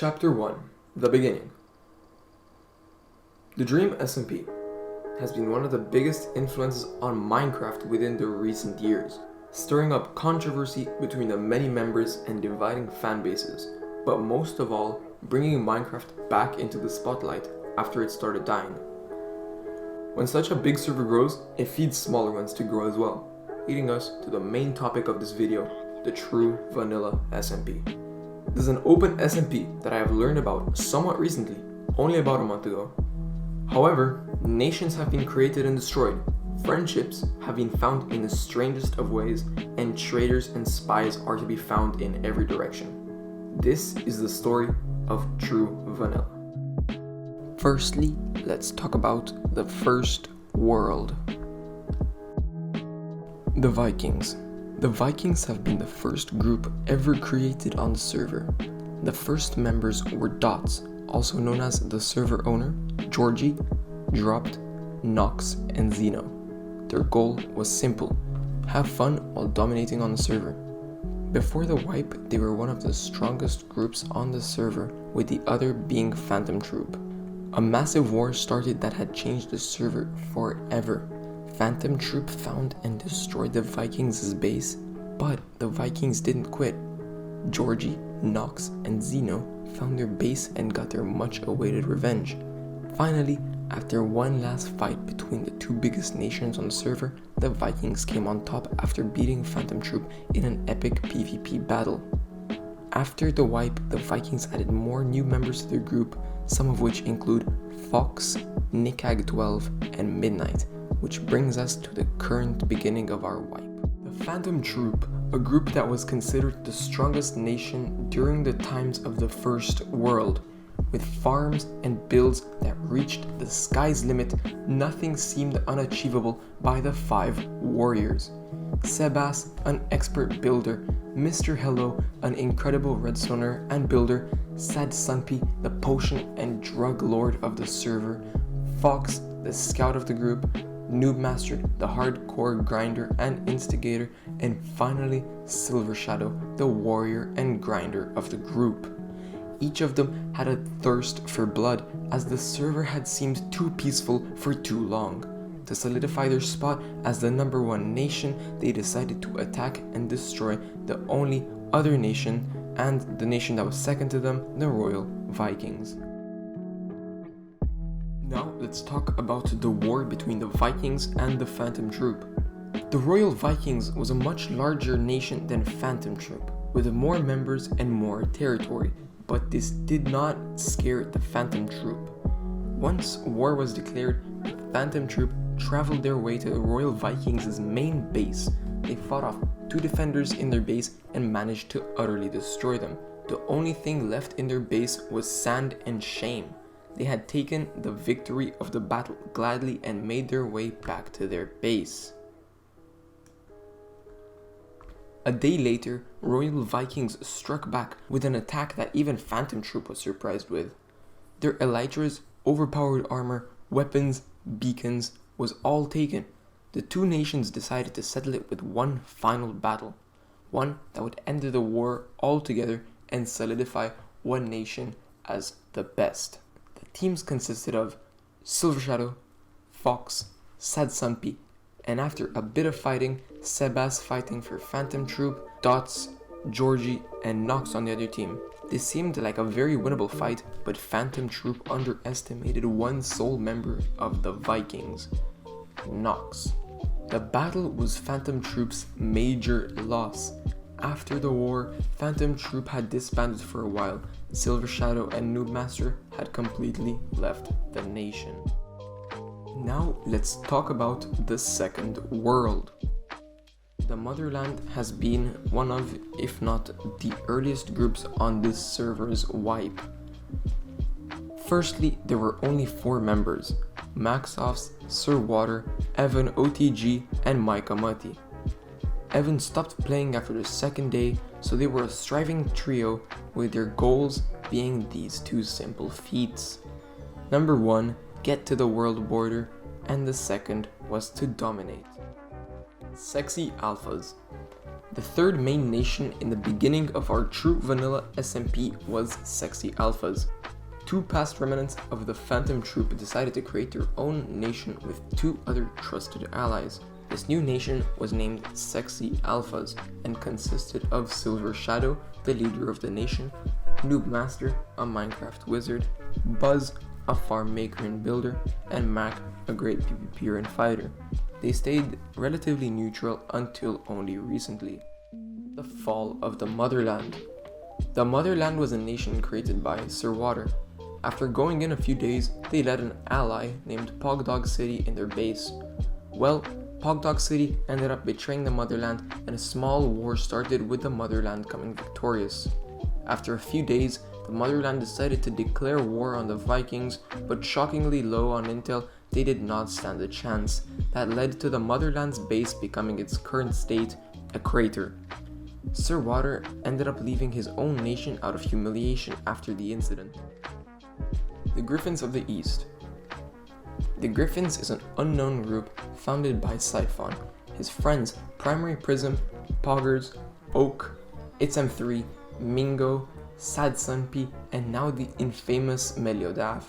Chapter 1 The Beginning. The Dream SMP has been one of the biggest influences on Minecraft within the recent years, stirring up controversy between the many members and dividing fan bases, but most of all, bringing Minecraft back into the spotlight after it started dying. When such a big server grows, it feeds smaller ones to grow as well, leading us to the main topic of this video, the True Vanilla SMP. This is an open SMP that I have learned about somewhat recently, only about a month ago. However, nations have been created and destroyed, friendships have been found in the strangest of ways, and traitors and spies are to be found in every direction. This is the story of True Vanilla. Firstly, let's talk about the first world. The Vikings. The Vikings have been the first group ever created on the server. The first members were Dots, also known as the server owner, Georgie, Dropped, Nox, and Zeno. Their goal was simple: have fun while dominating on the server. Before the wipe, they were one of the strongest groups on the server, with the other being Phantom Troop. A massive war started that had changed the server forever. Phantom Troop found and destroyed the Vikings' base, but the Vikings didn't quit. Georgie, Nox, and Zeno found their base and got their much-awaited revenge. Finally, after one last fight between the two biggest nations on the server, the Vikings came on top after beating Phantom Troop in an epic PvP battle. After the wipe, the Vikings added more new members to their group, some of which include Fox, Nickag12, and Midnight, which brings us to the current beginning of our wipe. The Phantom Troop, a group that was considered the strongest nation during the times of the First World. With farms and builds that reached the sky's limit, nothing seemed unachievable by the 5 warriors. Sebas, an expert builder, Mr. Hello, an incredible redstoner and builder, Sad Sunpy, the potion and drug lord of the server, Fox, the scout of the group, Noob Master, the hardcore grinder and instigator, and finally Silver Shadow, the warrior and grinder of the group. Each of them had a thirst for blood, as the server had seemed too peaceful for too long. To solidify their spot as the number 1 nation, they decided to attack and destroy the only other nation, and the nation that was second to them, the Royal Vikings. Now let's talk about the war between the Vikings and the Phantom Troop. The Royal Vikings was a much larger nation than Phantom Troop, with more members and more territory, but this did not scare the Phantom Troop. Once war was declared, the Phantom Troop traveled their way to the Royal Vikings' main base. They fought off 2 defenders in their base and managed to utterly destroy them. The only thing left in their base was sand and shame. They had taken the victory of the battle gladly and made their way back to their base. A day later, Royal Vikings struck back with an attack that even Phantom Troop was surprised with. Their elytras, overpowered armor, weapons, beacons was all taken. The 2 nations decided to settle it with one final battle, one that would end the war altogether and solidify one nation as the best. The teams consisted of Silver Shadow, Fox, Sad Sunpy, and after a bit of fighting, Sebas fighting for Phantom Troop, Dots, Georgie, and Nox on the other team. This seemed like a very winnable fight, but Phantom Troop underestimated one sole member of the Vikings, Nox. The battle was Phantom Troop's major loss. After the war, Phantom Troop had disbanded for a while. Silver Shadow and Noob Master had completely left the nation. Now let's talk about the second world. The Motherland has been one of, if not the earliest groups on this server's wipe. Firstly, there were only 4 members: Maxoffs, Sir Water, Evan OTG, and Micah Mutty. Evan stopped playing after the second day, so they were a striving trio with their goals being these 2 simple feats. Number 1, get to the world border, and the second was to dominate. Sexy Alphas. The third main nation in the beginning of our True Vanilla SMP was Sexy Alphas. Two past remnants of the Phantom Troop decided to create their own nation with two other trusted allies. This new nation was named Sexy Alphas and consisted of Silver Shadow, the leader of the nation, Noob Master, a Minecraft wizard, Buzz, a farm maker and builder, and Mac, a great PvPer and fighter. They stayed relatively neutral until only recently. The fall of the Motherland. The Motherland was a nation created by Sir Water. After going in a few days, they let an ally named Pogdog City in their base. Well, Pogdog City ended up betraying the Motherland, and a small war started with the Motherland coming victorious. After a few days, the Motherland decided to declare war on the Vikings, but shockingly low on intel, they did not stand a chance. That led to the Motherland's base becoming its current state, a crater. Sir Water ended up leaving his own nation out of humiliation after the incident. The Griffins of the East. The Griffins is an unknown group founded by Siphon, his friends Primary Prism, Poggers, Oak, ItsM3, Mingo, Sad Sunpea, and now the infamous Meliodaf.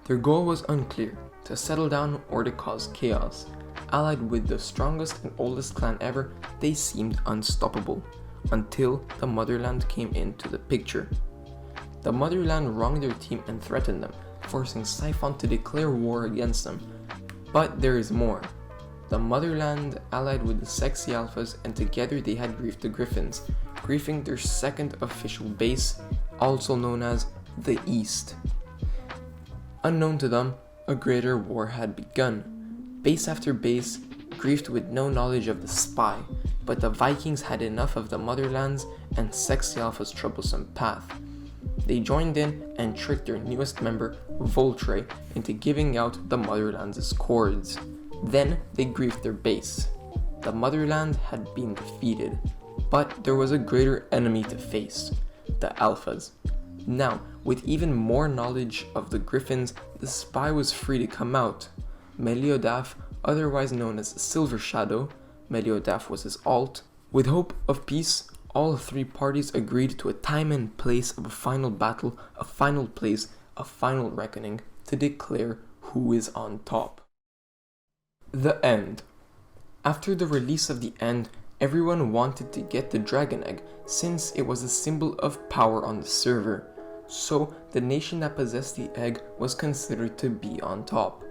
Their goal was unclear, to settle down or to cause chaos. Allied with the strongest and oldest clan ever, they seemed unstoppable, until the Motherland came into the picture. The Motherland wronged their team and threatened them, forcing Siphon to declare war against them. But there is more. The Motherland allied with the Sexy Alphas, and together they had griefed the Griffins, griefing their second official base, also known as the East. Unknown to them, a greater war had begun. Base after base griefed with no knowledge of the spy, but the Vikings had enough of the Motherland's and Sexy Alpha's troublesome path. They joined in and tricked their newest member, Voltray, into giving out the Motherland's cords. Then they griefed their base. The Motherland had been defeated, but there was a greater enemy to face, the Alphas. Now, with even more knowledge of the Griffins, the spy was free to come out. Meliodaf, otherwise known as Silver Shadow, Meliodaf was his alt. With hope of peace, all three parties agreed to a time and place of a final battle, a final place, a final reckoning, to declare who is on top. The End. After the release of the End, everyone wanted to get the Dragon Egg, since it was a symbol of power on the server. So, the nation that possessed the egg was considered to be on top.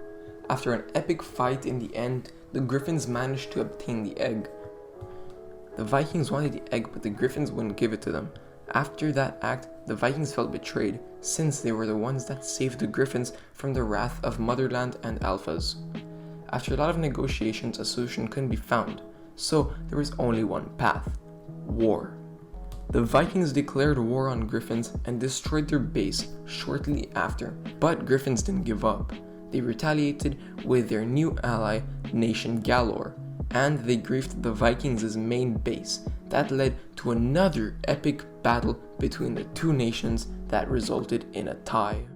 After an epic fight in the end, the Griffins managed to obtain the egg. The Vikings wanted the egg, but the Griffins wouldn't give it to them. After that act, the Vikings felt betrayed, since they were the ones that saved the Griffins from the wrath of Motherland and Alphas. After a lot of negotiations, a solution couldn't be found, so there was only one path: war. The Vikings declared war on Griffins and destroyed their base shortly after, but Griffins didn't give up. They retaliated with their new ally, Nation Galore, and they griefed the Vikings' main base. That led to another epic battle between the two nations that resulted in a tie.